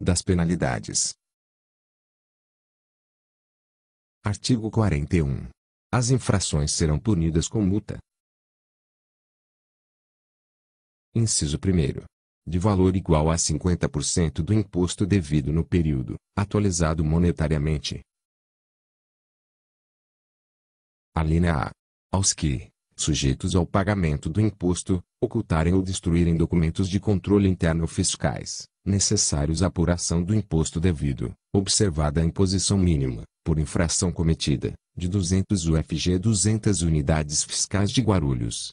das penalidades. Artigo 41. As infrações serão punidas com multa. Inciso 1º. De valor igual a 50% do imposto devido no período, atualizado monetariamente. Alínea A. Aos que, sujeitos ao pagamento do imposto, ocultarem ou destruírem documentos de controle interno fiscais, necessários à apuração do imposto devido, observada a imposição mínima, por infração cometida, de 200 UFG 200 unidades fiscais de Guarulhos.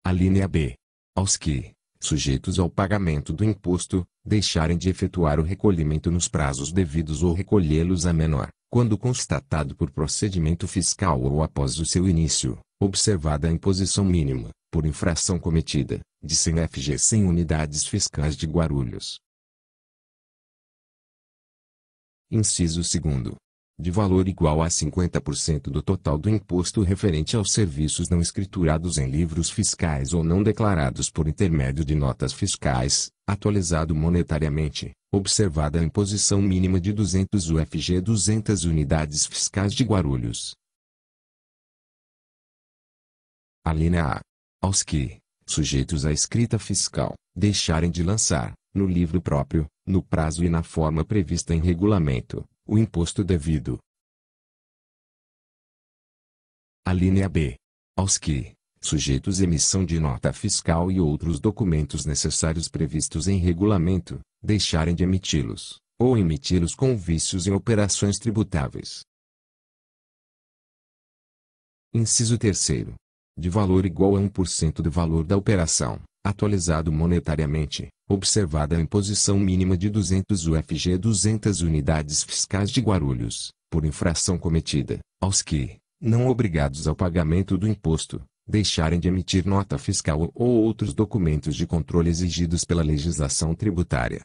Alínea B. Aos que, sujeitos ao pagamento do imposto, deixarem de efetuar o recolhimento nos prazos devidos ou recolhê-los a menor, quando constatado por procedimento fiscal ou após o seu início, observada a imposição mínima, por infração cometida, de 100 FG 100 unidades fiscais de Guarulhos. Inciso 2º. De valor igual a 50% do total do imposto referente aos serviços não escriturados em livros fiscais ou não declarados por intermédio de notas fiscais, atualizado monetariamente, observada a imposição mínima de 200 UFG 200 unidades fiscais de Guarulhos. Alínea A. Aos que, sujeitos à escrita fiscal, deixarem de lançar, no livro próprio, no prazo e na forma prevista em regulamento, o imposto devido. Alínea B. Aos que, sujeitos à emissão de nota fiscal e outros documentos necessários previstos em regulamento, deixarem de emiti-los, ou emiti-los com vícios em operações tributáveis. Inciso 3º. De valor igual a 1% do valor da operação, atualizado monetariamente, observada a imposição mínima de 200 UFG 200 unidades fiscais de Guarulhos, por infração cometida, aos que, não obrigados ao pagamento do imposto, deixarem de emitir nota fiscal ou outros documentos de controle exigidos pela legislação tributária.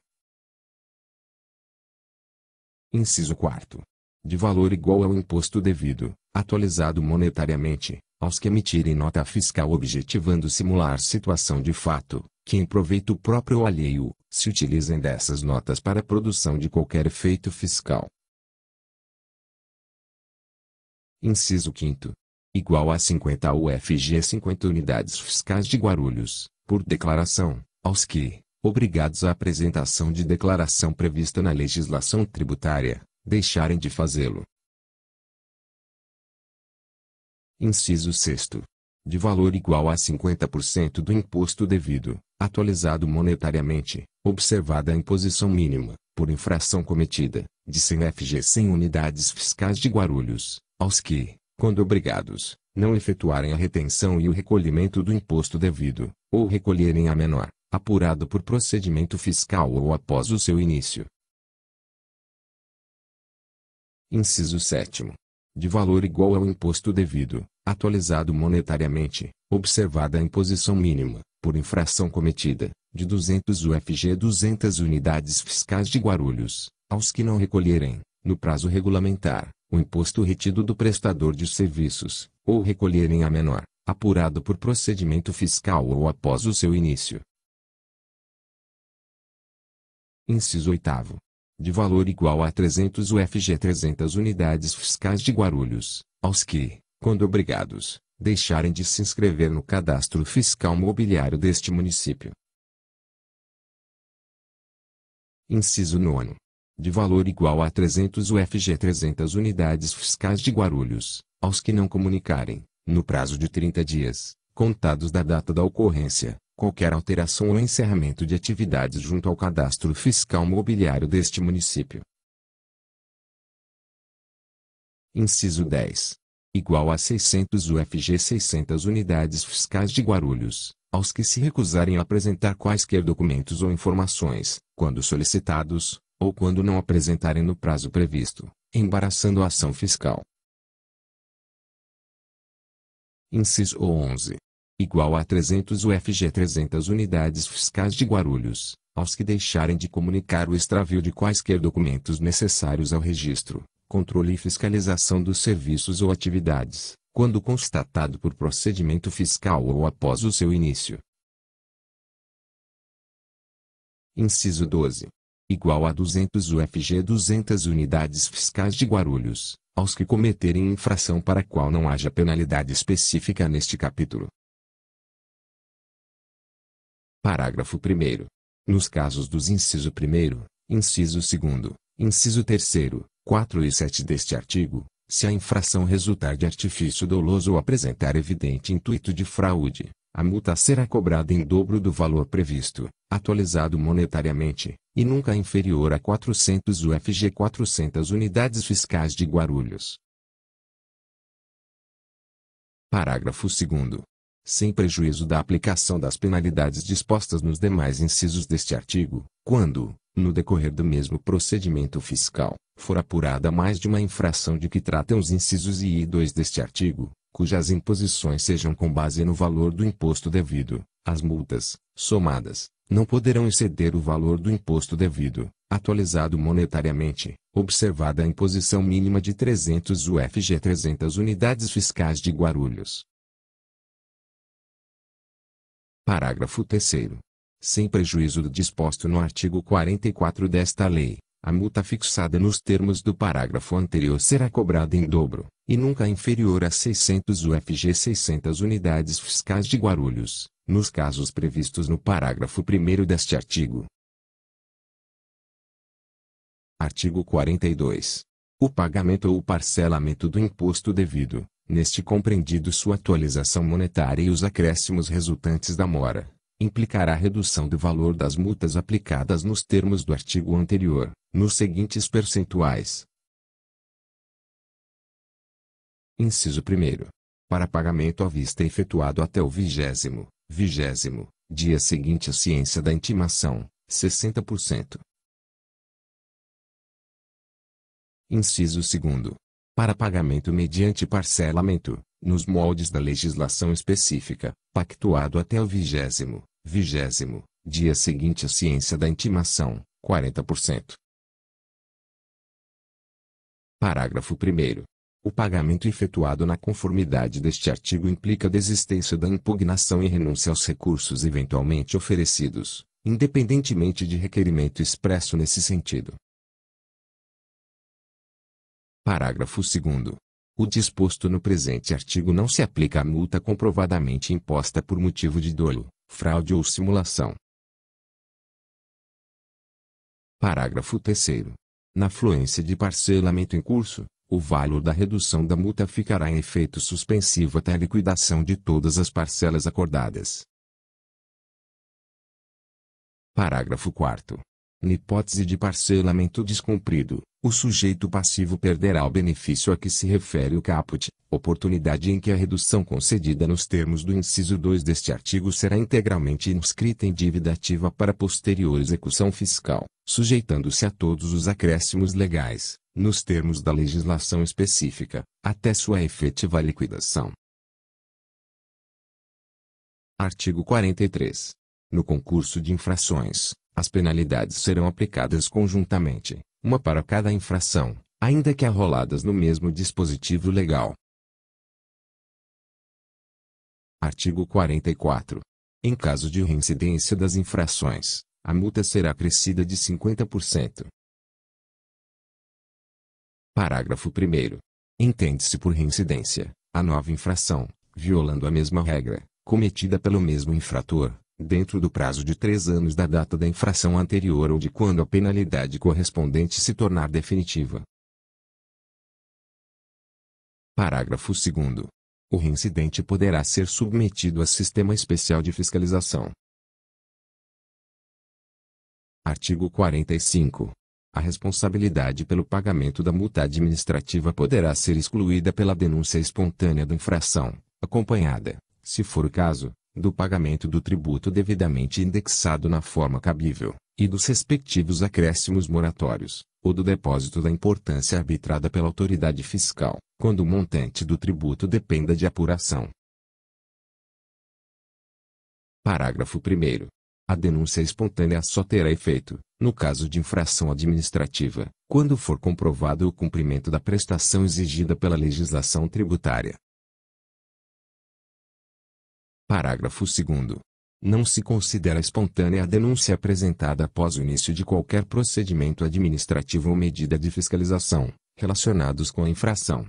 Inciso 4º. De valor igual ao imposto devido, atualizado monetariamente, aos que emitirem nota fiscal objetivando simular situação de fato, que em proveito próprio ou alheio, se utilizem dessas notas para a produção de qualquer efeito fiscal. Inciso 5º. Igual a 50 UFG 50 unidades fiscais de Guarulhos, por declaração, aos que, obrigados à apresentação de declaração prevista na legislação tributária, deixarem de fazê-lo. Inciso 6º. De valor igual a 50% do imposto devido, atualizado monetariamente, observada a imposição mínima, por infração cometida, de 100 FG 100 unidades fiscais de Guarulhos, aos que, quando obrigados, não efetuarem a retenção e o recolhimento do imposto devido, ou recolherem a menor, apurado por procedimento fiscal ou após o seu início. Inciso 7º. De valor igual ao imposto devido, atualizado monetariamente, observada a imposição mínima, por infração cometida, de 200 UFG 200 unidades fiscais de Guarulhos, aos que não recolherem, no prazo regulamentar, o imposto retido do prestador de serviços, ou recolherem a menor, apurado por procedimento fiscal ou após o seu início. Inciso 8º. De valor igual a 300 UFG 300 unidades fiscais de Guarulhos, aos que, quando obrigados, deixarem de se inscrever no cadastro fiscal mobiliário deste município. Inciso 9º. De valor igual a 300 UFG 300 unidades fiscais de Guarulhos, aos que não comunicarem, no prazo de 30 dias, contados da data da ocorrência, qualquer alteração ou encerramento de atividades junto ao cadastro fiscal mobiliário deste município. Inciso 10. Igual a 600 UFG 600 unidades fiscais de Guarulhos, aos que se recusarem a apresentar quaisquer documentos ou informações, quando solicitados, ou quando não apresentarem no prazo previsto, embaraçando a ação fiscal. Inciso 11. Igual a 300 UFG 300 unidades fiscais de Guarulhos, aos que deixarem de comunicar o extravio de quaisquer documentos necessários ao registro, controle e fiscalização dos serviços ou atividades, quando constatado por procedimento fiscal ou após o seu início. Inciso 12. Igual a 200 UFG 200 unidades fiscais de Guarulhos, aos que cometerem infração para a qual não haja penalidade específica neste capítulo. Parágrafo 1º. Nos casos dos inciso 1º, inciso 2º, inciso 3º, 4 e 7 deste artigo, se a infração resultar de artifício doloso ou apresentar evidente intuito de fraude, a multa será cobrada em dobro do valor previsto, atualizado monetariamente, e nunca inferior a 400 UFG 400 unidades fiscais de Guarulhos. Parágrafo 2º. Sem prejuízo da aplicação das penalidades dispostas nos demais incisos deste artigo, quando, no decorrer do mesmo procedimento fiscal, for apurada mais de uma infração de que tratam os incisos I e 2 deste artigo, cujas imposições sejam com base no valor do imposto devido, as multas, somadas, não poderão exceder o valor do imposto devido, atualizado monetariamente, observada a imposição mínima de 300 UFG 300 unidades fiscais de Guarulhos. Parágrafo 3º. Sem prejuízo do disposto no artigo 44 desta lei, a multa fixada nos termos do parágrafo anterior será cobrada em dobro, e nunca inferior a 600 UFG 600 unidades fiscais de Guarulhos, nos casos previstos no parágrafo 1º deste artigo. Artigo 42. O pagamento ou parcelamento do imposto devido, neste compreendido sua atualização monetária e os acréscimos resultantes da mora, implicará redução do valor das multas aplicadas nos termos do artigo anterior, nos seguintes percentuais. Inciso 1º. Para pagamento à vista efetuado até o 20º dia seguinte à ciência da intimação, 60%. Inciso 2º. Para pagamento mediante parcelamento, nos moldes da legislação específica, pactuado até o 20º dia seguinte à ciência da intimação, 40%. Parágrafo 1º. O pagamento efetuado na conformidade deste artigo implica a desistência da impugnação e renúncia aos recursos eventualmente oferecidos, independentemente de requerimento expresso nesse sentido. Parágrafo 2º. O disposto no presente artigo não se aplica à multa comprovadamente imposta por motivo de dolo, fraude ou simulação. Parágrafo 3º. Na fluência de parcelamento em curso, o valor da redução da multa ficará em efeito suspensivo até a liquidação de todas as parcelas acordadas. Parágrafo 4º. Na hipótese de parcelamento descumprido, o sujeito passivo perderá o benefício a que se refere o caput, oportunidade em que a redução concedida nos termos do inciso 2 deste artigo será integralmente inscrita em dívida ativa para posterior execução fiscal, sujeitando-se a todos os acréscimos legais, nos termos da legislação específica, até sua efetiva liquidação. Artigo 43. No concurso de infrações, as penalidades serão aplicadas conjuntamente, uma para cada infração, ainda que arroladas no mesmo dispositivo legal. Artigo 44. Em caso de reincidência das infrações, a multa será acrescida de 50%. Parágrafo 1º. Entende-se por reincidência a nova infração, violando a mesma regra, cometida pelo mesmo infrator, dentro do prazo de 3 anos da data da infração anterior ou de quando a penalidade correspondente se tornar definitiva. Parágrafo 2º. O reincidente poderá ser submetido a sistema especial de fiscalização. Artigo 45. A responsabilidade pelo pagamento da multa administrativa poderá ser excluída pela denúncia espontânea da infração, acompanhada, se for o caso, do pagamento do tributo devidamente indexado na forma cabível, e dos respectivos acréscimos moratórios, ou do depósito da importância arbitrada pela autoridade fiscal, quando o montante do tributo dependa de apuração. Parágrafo 1º. A denúncia espontânea só terá efeito, no caso de infração administrativa, quando for comprovado o cumprimento da prestação exigida pela legislação tributária. Parágrafo 2º. Não se considera espontânea a denúncia apresentada após o início de qualquer procedimento administrativo ou medida de fiscalização, relacionados com a infração.